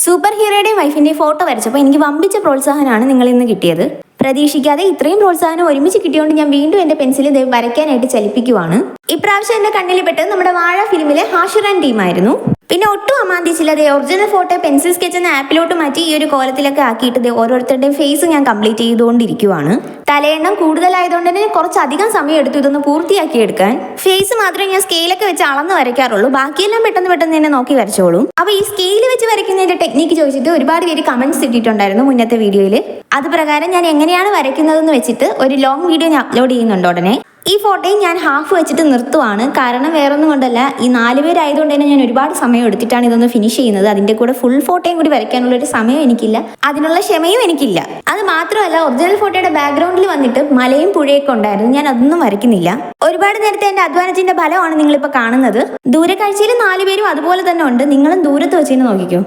Super ഹീറോയുടെയും വൈഫിന്റെയും photo വരച്ചപ്പോൾ എനിക്ക് വമ്പിച്ച പ്രോത്സാഹനമാണ് നിങ്ങളിൽ നിന്ന് കിട്ടിയത്. പ്രതീക്ഷിക്കാതെ ഇത്രയും പ്രോത്സാഹനം ഒരുമിച്ച് കിട്ടിയോണ്ട് ഞാൻ വീണ്ടും എന്റെ പെൻസിൽ വരയ്ക്കാനായിട്ട് ചലിപ്പിക്കുവാണ്. ഇപ്രാവശ്യം എന്റെ കണ്ണിൽ പെട്ടത് നമ്മുടെ വാഴ ഫിലിമിലെ ഹാഷിറാൻ ടീമായിരുന്നു. പിന്നെ ഒട്ടും അമാന്തിച്ചില്ല, ഒറിജിനൽ ഫോട്ടോ പെൻസിൽ സ്കെച്ച് എന്ന ആപ്പിലോട്ട് മാറ്റി ഈ ഒരു കോലത്തിലൊക്കെ ആക്കിയിട്ട് ഓരോരുത്തരുടെയും ഫേസ് ഞാൻ കംപ്ലീറ്റ് ചെയ്തുകൊണ്ടിരിക്കുവാണ്. തലയെണ്ണം കൂടുതലായതുകൊണ്ട് തന്നെ കുറച്ചധികം സമയം എടുത്തു ഇതൊന്ന് പൂർത്തിയാക്കി എടുക്കാൻ. ഫേസ് മാത്രമേ ഞാൻ സ്കെയിലൊക്കെ വെച്ച് അളന്ന് വരയ്ക്കാറുള്ളൂ, ബാക്കിയെല്ലാം പെട്ടെന്ന് തന്നെ നോക്കി വരച്ചോളും. അപ്പൊ ഈ സ്കെയിൽ വെച്ച് വരയ്ക്കുന്നതിന്റെ ടെക്നിക്ക് ചോദിച്ചിട്ട് ഒരുപാട് പേര് കമന്റ്സ് ഇട്ടിട്ടുണ്ടായിരുന്നു മുന്നത്തെ വീഡിയോയിൽ. അത് പ്രകാരം ഞാൻ എങ്ങനെയാണ് വരയ്ക്കുന്നതെന്ന് വെച്ചിട്ട് ഒരു ലോങ് വീഡിയോ ഞാൻ അപ്ലോഡ് ചെയ്യുന്നുണ്ട് ഉടനെ. ഈ ഫോട്ടോയും ഞാൻ ഹാഫ് വെച്ചിട്ട് നിർത്തുവാണ്, കാരണം വേറൊന്നും കൊണ്ടല്ല, ഈ 4 പേരായതുകൊണ്ട് തന്നെ ഞാൻ ഒരുപാട് സമയം എടുത്തിട്ടാണ് ഇതൊന്ന് ഫിനിഷ് ചെയ്യുന്നത്. അതിന്റെ കൂടെ ഫുൾ ഫോട്ടോയും കൂടി വരയ്ക്കാനുള്ള ഒരു സമയം എനിക്കില്ല, അതിനുള്ള ക്ഷമയും എനിക്കില്ല. അത് മാത്രമല്ല, ഒറിജിനൽ ഫോട്ടോയുടെ ബാക്ക്ഗ്രൗണ്ടിൽ വന്നിട്ട് മലയും പുഴയൊക്കെ ഉണ്ടായിരുന്നു, ഞാൻ അതൊന്നും വരയ്ക്കുന്നില്ല. ഒരുപാട് നേരത്തെ എന്റെ അധ്വാനത്തിന്റെ ഫലമാണ് നിങ്ങളിപ്പോൾ കാണുന്നത്. ദൂരക്കാഴ്ചയിൽ 4 പേരും അതുപോലെ തന്നെ ഉണ്ട്, നിങ്ങളും ദൂരത്ത് വെച്ചിട്ട് നോക്കിക്കോ.